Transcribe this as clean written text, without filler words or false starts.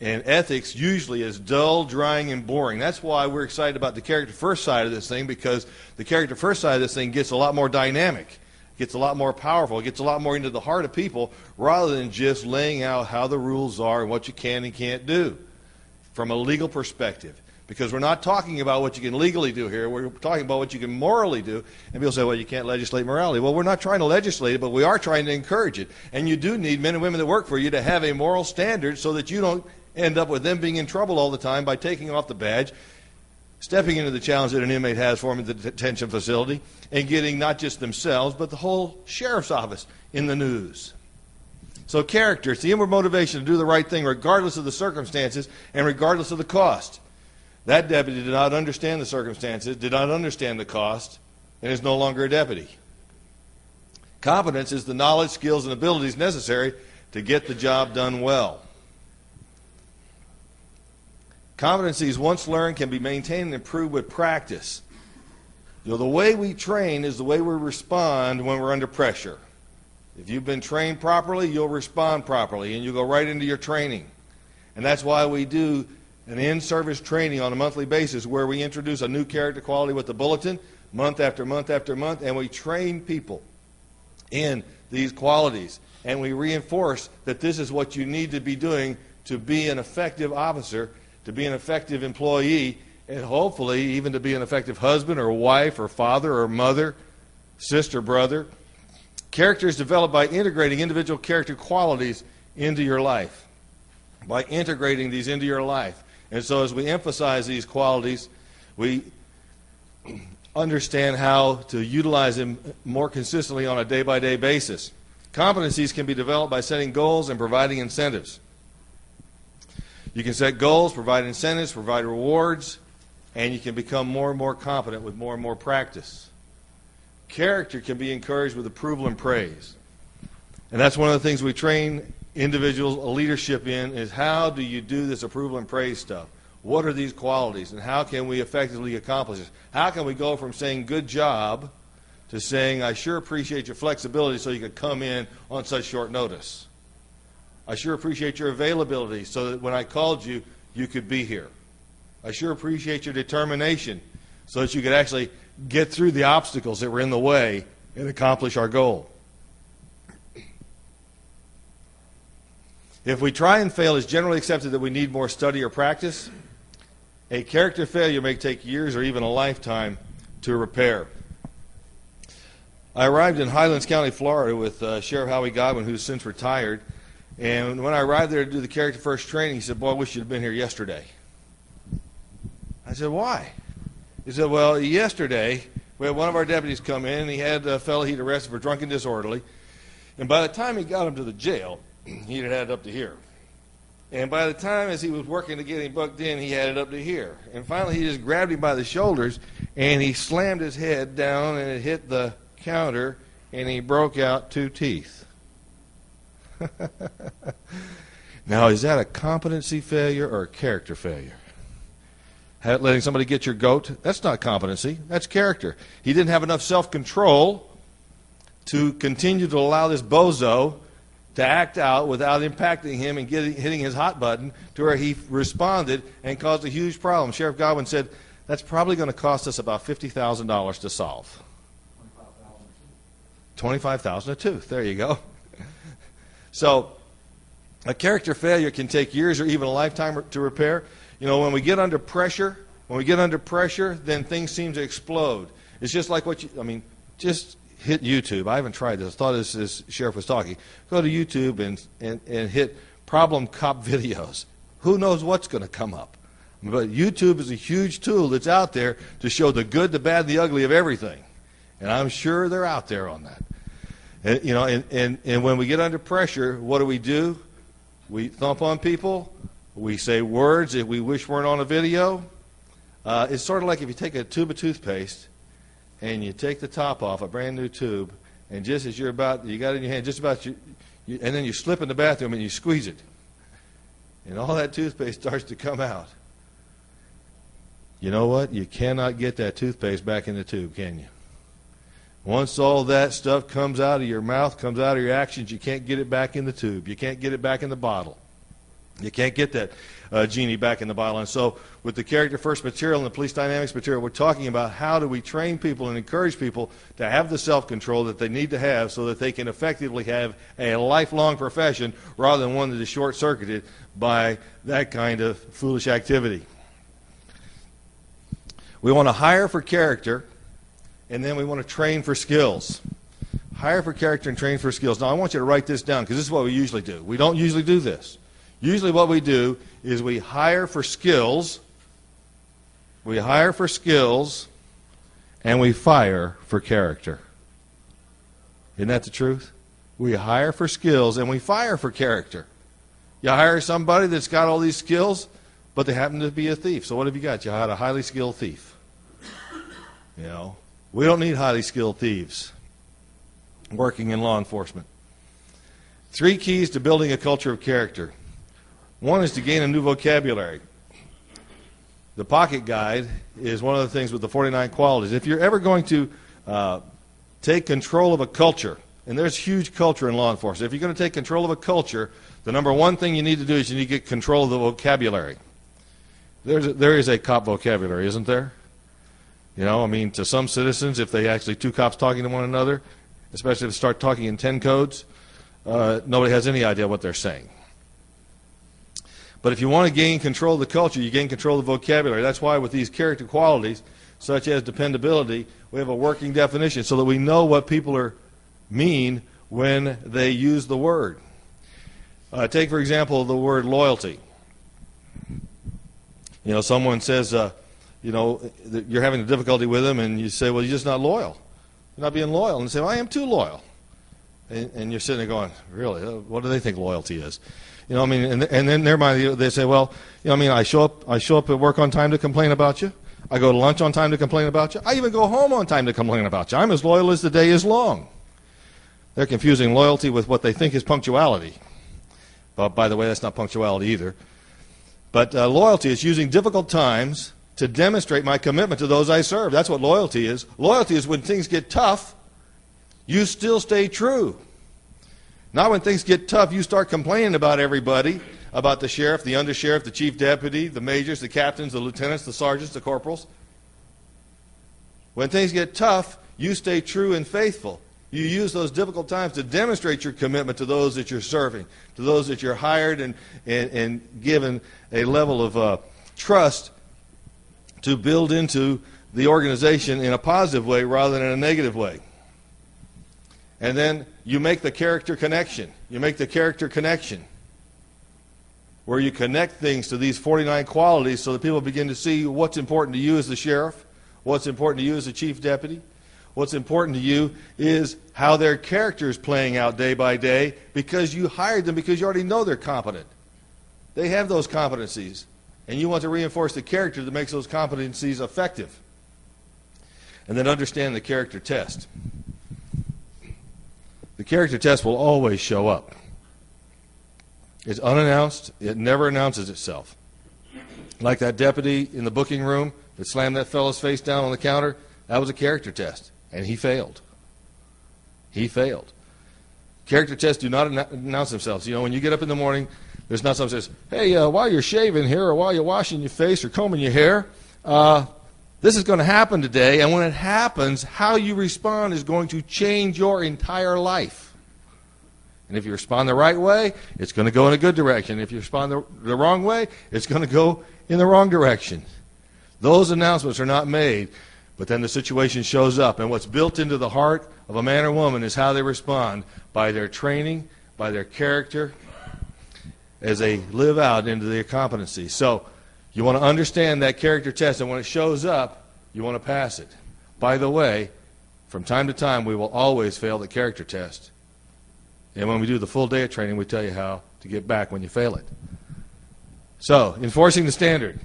And ethics usually is dull, drying, and boring. That's why we're excited about the character first side of this thing, because the character first side of this thing gets a lot more dynamic, gets a lot more powerful, it gets a lot more into the heart of people, rather than just laying out how the rules are and what you can and can't do from a legal perspective. Because we're not talking about what you can legally do here, we're talking about what you can morally do. And people say, well, you can't legislate morality. Well, we're not trying to legislate it, but we are trying to encourage it. And you do need men and women that work for you to have a moral standard so that you don't end up with them being in trouble all the time by taking off the badge, stepping into the challenge that an inmate has for them in the detention facility, and getting not just themselves, but the whole sheriff's office in the news. So character, it's the inward motivation to do the right thing regardless of the circumstances and regardless of the cost. That deputy did not understand the circumstances, did not understand the cost, and is no longer a deputy. Competence is the knowledge, skills, and abilities necessary to get the job done well. Competencies once learned can be maintained and improved with practice. You know, the way we train is the way we respond when we're under pressure. If you've been trained properly, you'll respond properly, and you'll go right into your training. And that's why we do an in-service training on a monthly basis where we introduce a new character quality with the bulletin month after month after month, and we train people in these qualities. And we reinforce that this is what you need to be doing to be an effective officer, to be an effective employee, and hopefully even to be an effective husband or wife or father or mother, sister, brother. Character is developed by integrating individual character qualities into your life, by integrating these into your life. And so as we emphasize these qualities, we understand how to utilize them more consistently on a day-by-day basis. Competencies can be developed by setting goals and providing incentives. You can set goals, provide incentives, provide rewards, and you can become more and more competent with more and more practice. Character can be encouraged with approval and praise. And that's one of the things we train individuals leadership in, is how do you do this approval and praise stuff? What are these qualities, and how can we effectively accomplish this? How can we go from saying good job to saying I sure appreciate your flexibility so you could come in on such short notice? I sure appreciate your availability so that when I called you, you could be here. I sure appreciate your determination so that you could actually get through the obstacles that were in the way and accomplish our goal. If we try and fail, it's generally accepted that we need more study or practice. A character failure may take years or even a lifetime to repair. I arrived in Highlands County, Florida with Sheriff Howie Godwin, who's since retired. And when I arrived there to do the character first training, he said, boy, I wish you'd have been here yesterday. I said, why? He said, well, yesterday we had one of our deputies come in, and he had a fellow he'd arrested for drunk and disorderly. And by the time he got him to the jail, he'd had it up to here. And by the time as he was working to get him booked in, he had it up to here. And finally he just grabbed him by the shoulders, and he slammed his head down, and it hit the counter, and he broke out 2 teeth. Now, is that a competency failure or a character failure? Letting somebody get your goat? That's not competency. That's character. He didn't have enough self-control to continue to allow this bozo to act out without impacting him and hitting his hot button to where he responded and caused a huge problem. Sheriff Godwin said, that's probably going to cost us about $50,000 to solve. $25,000 a tooth. There you go. So a character failure can take years or even a lifetime to repair. You know, when we get under pressure, then things seem to explode. It's just like just hit YouTube. I haven't tried this. I thought this sheriff was talking. Go to YouTube and hit problem cop videos. Who knows what's going to come up? But YouTube is a huge tool that's out there to show the good, the bad, the ugly of everything. And I'm sure they're out there on that. And, you know, and when we get under pressure, what do? We thump on people. We say words that we wish weren't on a video. It's sort of like if you take a tube of toothpaste and you take the top off, a brand new tube, and just as you got it in your hand, and then you slip in the bathroom and you squeeze it. And all that toothpaste starts to come out. You know what? You cannot get that toothpaste back in the tube, can you? Once all that stuff comes out of your mouth, comes out of your actions, you can't get it back in the tube. You can't get it back in the bottle. You can't get that genie back in the bottle. And so with the character first material and the police dynamics material, we're talking about how do we train people and encourage people to have the self-control that they need to have so that they can effectively have a lifelong profession rather than one that is short-circuited by that kind of foolish activity. We want to hire for character, and then we want to train for skills. Hire for character and train for skills. Now, I want you to write this down because this is what we usually do. We don't usually do this. Usually what we do is we hire for skills, and we fire for character. Isn't that the truth? We hire for skills and we fire for character. You hire somebody that's got all these skills, but they happen to be a thief. So what have you got? You hired a highly skilled thief. You know, we don't need highly skilled thieves working in law enforcement. 3 keys to building a culture of character. 1 is to gain a new vocabulary. The pocket guide is one of the things with the 49 qualities. If you're ever going to take control of a culture, and there's huge culture in law enforcement, if you're going to take control of a culture, the number 1 thing you need to do is you need to get control of the vocabulary. There is a cop vocabulary, isn't there? You know, I mean, to some citizens, if they actually 2 cops talking to one another, especially if they start talking in 10 codes, nobody has any idea what they're saying. But if you want to gain control of the culture, you gain control of the vocabulary. That's why with these character qualities, such as dependability, we have a working definition so that we know what people mean when they use the word. Take, for example, the word loyalty. You know, someone says, you know, you're having a difficulty with them, and you say, well, you're just not loyal. You're not being loyal. And they say, well, I am too loyal. And you're sitting there going, really? What do they think loyalty is? You know, I mean, and then their mind, they say, well, you know, I mean, I show up at work on time to complain about you. I go to lunch on time to complain about you. I even go home on time to complain about you. I'm as loyal as the day is long. They're confusing loyalty with what they think is punctuality. But by the way, that's not punctuality either. But loyalty is using difficult times to demonstrate my commitment to those I serve. That's what loyalty is. Loyalty is when things get tough, you still stay true. Not when things get tough, you start complaining about everybody, about the sheriff, the undersheriff, the chief deputy, the majors, the captains, the lieutenants, the sergeants, the corporals. When things get tough, you stay true and faithful. You use those difficult times to demonstrate your commitment to those that you're serving, to those that you're hired and given a level of trust to build into the organization in a positive way rather than in a negative way. And then you make the character connection. You make the character connection where you connect things to these 49 qualities so that people begin to see what's important to you as the sheriff, what's important to you as the chief deputy. What's important to you is how their character is playing out day by day because you hired them because you already know they're competent. They have those competencies, and you want to reinforce the character that makes those competencies effective. And then understand the character test. The character test will always show up. It's unannounced. It never announces itself. Like that deputy in the booking room that slammed that fellow's face down on the counter, that was a character test, and he failed. He failed. Character tests do not announce themselves. You know, when you get up in the morning, there's not someone that says, hey, while you're shaving here or while you're washing your face or combing your hair, this is going to happen today, and when it happens, how you respond is going to change your entire life. And if you respond the right way, it's going to go in a good direction. If you respond the wrong way, it's going to go in the wrong direction. Those announcements are not made, but then the situation shows up, and what's built into the heart of a man or woman is how they respond by their training, by their character, as they live out into their competency. So you want to understand that character test, and when it shows up, you want to pass it. By the way, from time to time, we will always fail the character test. And when we do the full day of training, we tell you how to get back when you fail it. So, enforcing the standard.